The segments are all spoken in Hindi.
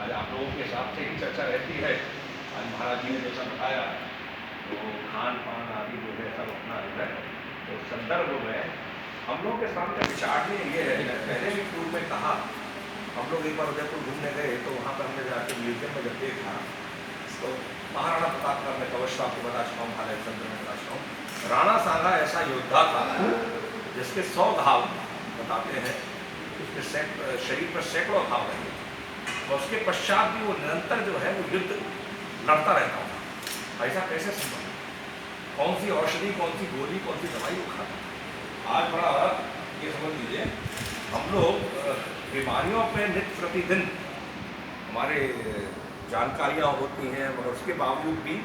आज आप लोगों के हिसाब से ही चर्चा रहती है। आज महाराज जी ने जैसा बताया तो खान पान आदि जो है सब अपना जो है तो संदर्भ में हम लोगों के सामने विचारने ये है। पहले भी टूर में कहा, हम लोग एक बार उदयपुर घूमने गए तो वहाँ पर हमने जाकर म्यूजियम में जब देखा तो महाराणा प्रताप का मैं कवच आपको बता चुका हूँ, भालेचंद्र में बता चुका हूँ। राणा सांगा ऐसा योद्धा था जिसके 100 घाव बताते हैं, उसके शरीर पर सैकड़ों घाव रहे और उसके पश्चात भी वो निरंतर जो है वो युद्ध लड़ता रहता था। ऐसा कैसे संभव? कौन सी औषधि, कौन सी गोली, कौन सी दवाई वो खाता? आज बड़ा ये समझ लीजिए, हम लोग बीमारियों पे नित्य प्रतिदिन हमारे जानकारियाँ होती हैं, मगर उसके बावजूद भी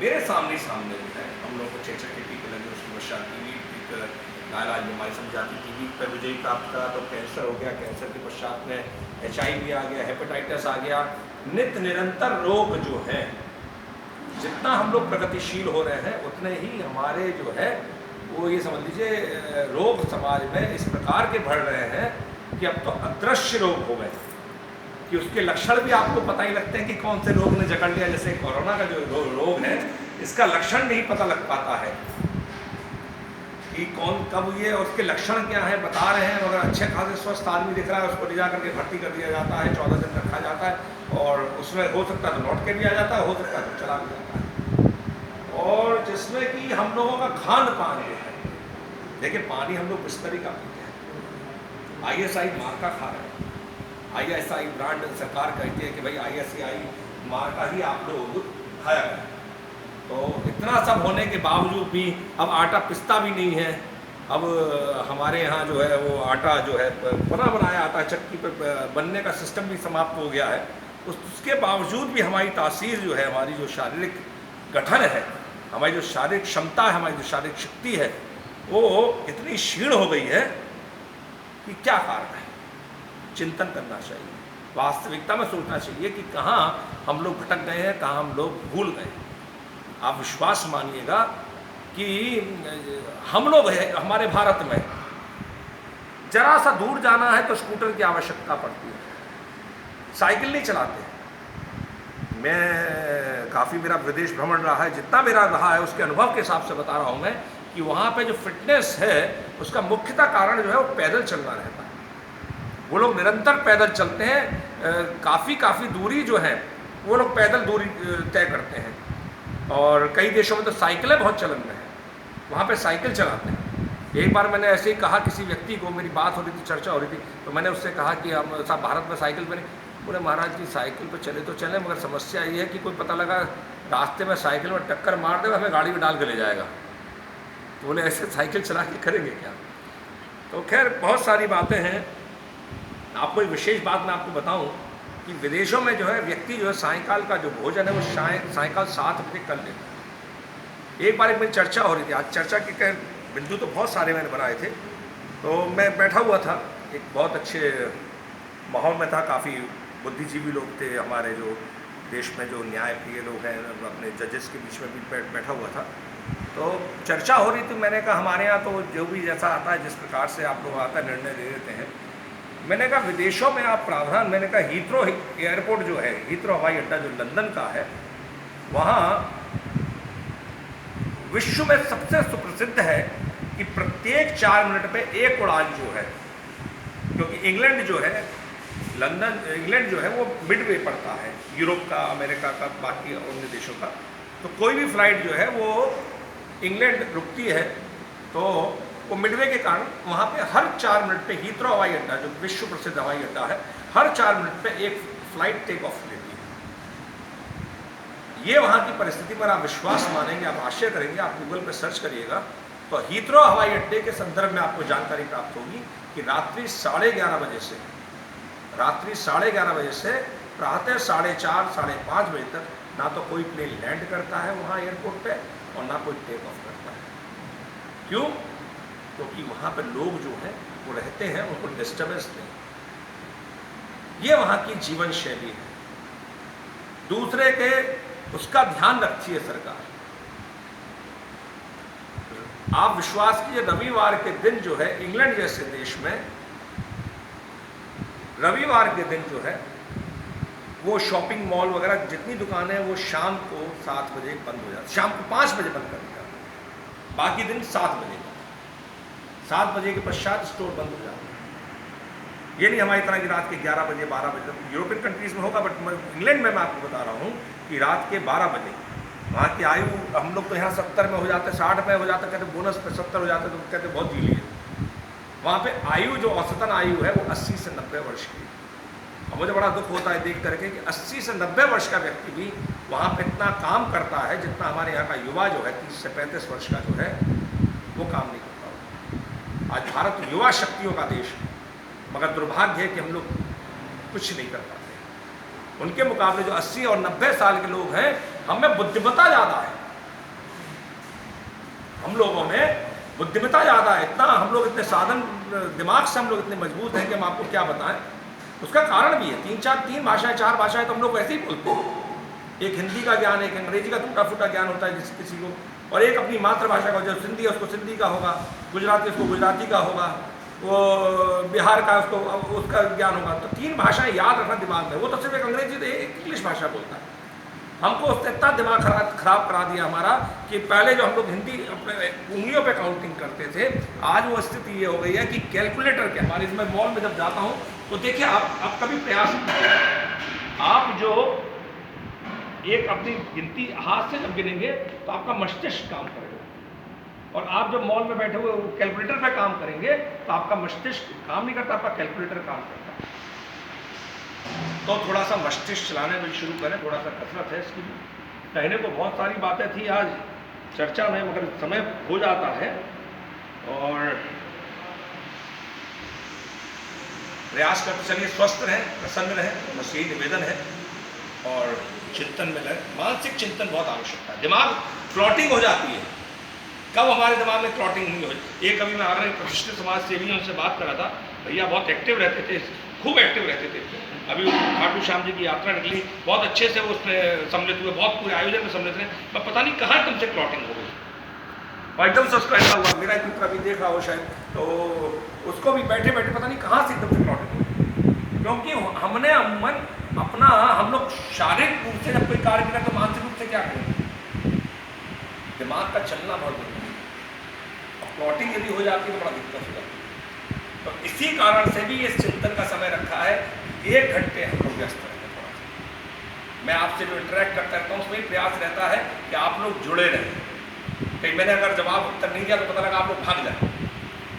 मेरे सामने जो है हम लोग को चेचक के टीके लगे, उसकी पश्चात टीवी लाइलाज बीमारी समझाती, टीवी पर विजयी प्राप्त करा तो कैंसर हो गया, कैंसर के पश्चात में HIV आ गया, हेपेटाइटिस आ गया। नित्य निरंतर रोग जो है, जितना हम लोग प्रगतिशील हो रहे हैं उतने ही हमारे जो है वो ये समझ लीजिए रोग समाज में इस प्रकार के बढ़ रहे हैं कि अब तो अदृश्य रोग हो गए कि उसके लक्षण भी आपको पता ही लगते हैं कि कौन से रोग ने जकड़ लिया। जैसे कोरोना का जो रोग है, इसका लक्षण नहीं पता लग पाता है कि कौन कब ये और उसके लक्षण क्या है बता रहे हैं, मगर अच्छे खासे स्वस्थ आदमी दिख रहा है, उसको ले जा करके भर्ती कर दिया जाता है, 14 दिन रखा जाता है और उसमें हो सकता है तो लौट के भी आ जाता है, हो सकता है तो चला भी जाता है। और जिसमें कि हम लोगों का खान पान जो है, देखिए पानी हम लोग बिस्तरी का पीते हैं, ISI मार्का खा रहे हैं, ISI ब्रांड सरकार कहती है कि भाई ISI मार्का ही आप लोग खाया करें। तो इतना सब होने के बावजूद भी अब आटा पिसता भी नहीं है। अब हमारे यहाँ जो है वो आटा जो है बना बनाया आता है, चक्की पर बनने का सिस्टम भी समाप्त हो गया है। उसके बावजूद भी हमारी तासीर जो है, हमारी जो शारीरिक गठन है, हमारी जो शारीरिक क्षमता है, हमारी जो शारीरिक शक्ति है, वो इतनी क्षीण हो गई है कि क्या कारण है। चिंतन करना चाहिए, वास्तविकता में सोचना चाहिए कि कहाँ हम लोग भटक गए हैं, कहाँ हम लोग भूल गए। आप विश्वास मानिएगा कि हम लोग है हमारे भारत में जरा सा दूर जाना है तो स्कूटर की आवश्यकता पड़ती है, साइकिल नहीं चलाते। मैं काफ़ी मेरा विदेश भ्रमण रहा है, जितना मेरा रहा है उसके अनुभव के हिसाब से बता रहा हूँ मैं कि वहाँ पे जो फिटनेस है उसका मुख्यतः कारण जो है वो पैदल चलना रहता है। वो लोग निरंतर पैदल चलते हैं, काफ़ी दूरी जो है वो लोग पैदल दूरी तय करते हैं। और कई देशों में तो साइकिलें बहुत चलन में है, वहाँ पे साइकिल चलाते हैं। एक बार मैंने ऐसे ही कहा किसी व्यक्ति को, मेरी बात हो रही थी, चर्चा हो रही थी, तो मैंने उससे कहा कि हम सब भारत में साइकिल पे नहीं। बोले महाराज जी साइकिल पे चले तो चले, मगर समस्या ये है कि कोई पता लगा रास्ते में साइकिल में टक्कर मार दे, हमें गाड़ी में डाल के ले जाएगा। तो बोले ऐसे साइकिल चला के करेंगे क्या? तो खैर बहुत सारी बातें हैं। आपको एक विशेष बात मैं आपको बताऊँ कि विदेशों में जो है व्यक्ति जो है सायंकाल का जो भोजन है वो सायंकाल 7 बजे कर लेता है। एक बार एक मेरी चर्चा हो रही थी, आज चर्चा के कई बिंदु तो बहुत सारे मैंने बनाए थे, तो मैं बैठा हुआ था, एक बहुत अच्छे माहौल में था, काफ़ी बुद्धिजीवी लोग थे, हमारे जो देश में जो न्याय प्रिय लोग हैं, अपने जजेस के बीच में भी बैठा हुआ था। तो चर्चा हो रही थी, मैंने कहा हमारे यहाँ तो जो भी जैसा आता है, जिस प्रकार से आप लोग आता है निर्णय ले लेते हैं। मैंने कहा विदेशों में आप प्रावधान, मैंने कहा हीथ्रो एयरपोर्ट जो है, हीथ्रो हवाई अड्डा जो लंदन का है, वहाँ विश्व में सबसे सुप्रसिद्ध है कि प्रत्येक 4 मिनट पे एक उड़ान जो है, क्योंकि इंग्लैंड जो है, इंग्लैंड जो है वो मिडवे पड़ता है यूरोप का, अमेरिका का, बाकी अन्य देशों का। तो कोई भी फ्लाइट जो है वो इंग्लैंड रुकती है, तो वो मिडवे के कारण वहाँ पे हर 4 मिनट पे हीथ्रो हवाई अड्डा जो विश्व प्रसिद्ध हवाई अड्डा है, हर 4 मिनट पे एक फ्लाइट टेक ऑफ लेती है। ये वहाँ की परिस्थिति पर आप विश्वास मानेंगे, आप आश्चर्य करेंगे। आप गूगल पे सर्च करिएगा तो हीथ्रो हवाई अड्डे के संदर्भ में आपको जानकारी प्राप्त होगी कि रात्रि 11:30 बजे से प्रातः 4:30 साढ़े 5 बजे तक ना तो कोई प्लेन लैंड करता है वहाँ एयरपोर्ट पे और ना कोई टेक ऑफ करता है। क्यों? क्योंकि वहाँ पे लोग जो हैं वो रहते हैं, उनको डिस्टर्बेंस नहीं। ये वहाँ की जीवन शैली है। दूसरे के उसका ध्यान रखती है सरकार। आप विश्वास कीजिए, रविवार के दिन जो है इंग्लैंड जैसे देश में रविवार के दिन जो है वो शॉपिंग मॉल वगैरह जितनी दुकानें हैं वो शाम को 7 बजे बंद हो जाती, शाम को 5 बजे बंद कर दिया, बाकी दिन 7 बजे, 7 बजे के पश्चात स्टोर बंद हो जाते हैं। ये नहीं हमारी तरह की रात के 11 बजे 12 बजे, यूरोपियन कंट्रीज़ में होगा, बट इंग्लैंड में मैं आपको बता रहा हूँ कि रात के 12 बजे वहाँ की आयु, हम लोग तो यहाँ 70 में हो जाते, 60 में हो जाते, कहते बोनस पे 70 हो जाते, तो कहते बहुत जी लिए। वहाँ पे आयु जो औसतन आयु है वो 80 से 90 वर्ष की। और मुझे बड़ा दुख होता है देख करके कि 80 से 90 वर्ष का व्यक्ति भी वहाँ पे इतना काम करता है जितना हमारे यहाँ का युवा जो है 30 से 35 वर्ष का जो है वो काम नहीं करता। आज भारत युवा शक्तियों का देश है, मगर दुर्भाग्य है कि हम लोग कुछ नहीं कर पाते। उनके मुकाबले जो 80 और 90 साल के लोग हैं, हमें बुद्धिमत्ता ज़्यादा है, हम लोगों में बुद्धिमत्ता ज़्यादा है, इतना हम लोग इतने साधन, दिमाग से हम लोग इतने मजबूत हैं कि हम आपको क्या बताएं। उसका कारण भी है, 3 भाषाएं 4 भाषाएं तो हम लोग वैसे ही बोलते हैं। एक हिंदी का ज्ञान है, एक अंग्रेजी का टूटा फूटा ज्ञान होता है किसी को, और एक अपनी मातृभाषा का, जो सिंधी है उसको सिंधी का होगा, गुजराती उसको गुजराती का होगा, वो बिहार का उसको उसका ज्ञान होगा। तो 3 भाषाएं याद रखना दिमाग में। वो तो सिर्फ एक अंग्रेजी तो एक इंग्लिश भाषा बोलता है। हमको उसने इतना दिमाग खराब करा दिया हमारा कि पहले जो हम लोग हिंदी अपने उंगलियों पे काउंटिंग करते थे, आज वो स्थिति ये हो गई है कि कैलकुलेटर के हमारे, इसमें मॉल में जब जाता हूँ तो देखिए आप कभी प्रयास, आप जो एक अपनी गिनती हाथ से जब गिनेंगे तो आपका मस्तिष्क काम करेगा, और आप जब मॉल में बैठे हुए कैलकुलेटर पे काम करेंगे तो आपका मस्तिष्क काम नहीं करता, आपका कैलकुलेटर काम करता। तो थोड़ा सा मस्तिष्क चलाने में शुरू करें, थोड़ा सा कसरत है इसकी। कहने को बहुत सारी बातें थी आज चर्चा में, मगर समय हो जाता है, और प्रयास करते चलिए स्वस्थ रहें, प्रसन्न रहें, बस यही निवेदन है। और चिंतन में लगे, मानसिक चिंतन बहुत आवश्यकता है। दिमाग क्लॉटिंग हो जाती है, कब हमारे दिमाग में क्लॉटिंग नहीं हो। एक कभी मैं आगरा प्रतिष्ठित समाज सेवियों से बात करा था, भैया बहुत एक्टिव रहते थे, खूब एक्टिव रहते थे। अभी खाटू श्याम जी की यात्रा निकली, बहुत अच्छे से वो उसमें सम्मिलित हुए, बहुत पूरे आयोजन में सम्मिलित रहे। मैं पता नहीं कहाँ तुमसे क्लॉटिंग हो गई, और एकदम से उसका ऐसा हुआ। मेरा एक मित्र अभी देख रहा हो शायद, तो उसको भी बैठे बैठे पता नहीं कहाँ से एकदम से क्लॉटिंग हो गई, क्योंकि हमने अमूमन अपना, हम लोग शारीरिक रूप से जब कोई कार्य करें तो मानसिक रूप से क्या करें, दिमाग का चलना बहुत जरूरी है। क्लॉटिंग यदि हो जाती है तो बड़ा दिक्कत हो जाती है। तो इसी कारण से भी इस चिंतन का समय रखा है, 1 घंटे हम लोग व्यस्त रहते हैं। थोड़ा सा मैं आपसे जो इंटरेक्ट करता रहता हूँ उसमें प्रयास रहता है कि आप लोग जुड़े रहें। कहीं मैंने अगर जवाब उत्तर नहीं दिया तो पता लगा आप लोग भाग जाए,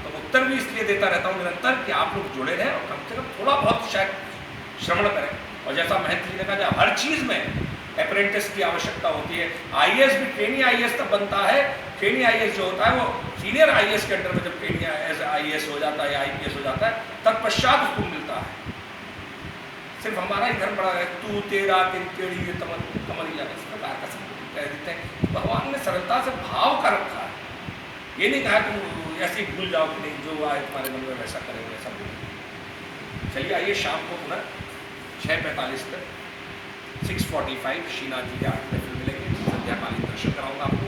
तो उत्तर भी इसलिए देता रहता हूँ निरंतर कि आप लोग जुड़े रहें और कम से कम थोड़ा बहुत शायद श्रवण करें। और जैसा महंत जी ने कहा, हर चीज़ में अप्रेंटिस की आवश्यकता होती है। आईएएस भी ट्रेनी आईएएस तब बनता है, ट्रेनी आईएएस जो होता है वो सीनियर आईएएस के अंडर में जब ट्रेनी आईएएस हो जाता है या आईपीएस हो जाता है, तत्पश्चात उसको मिलता है। सिर्फ हमारा ही धर्म पड़ा है, तू तेरा तेरी टेढ़ी ये कमर या इस प्रकार का सब कह देते हैं। भगवान ने सरलता से भाव का रखा है, ये नहीं कहा तुम ऐसे ही भूल जाओ कि नहीं जो आए तुम्हारे मन में वैसा करेंगे वैसा बोलेंगे। चलिए आइए शाम को पुनः 6:45 तक 6:45 श्रीनाथ जी के आठ में फिर मिलेंगे। संध्याकालीन दर्शन कराऊंगा आपको।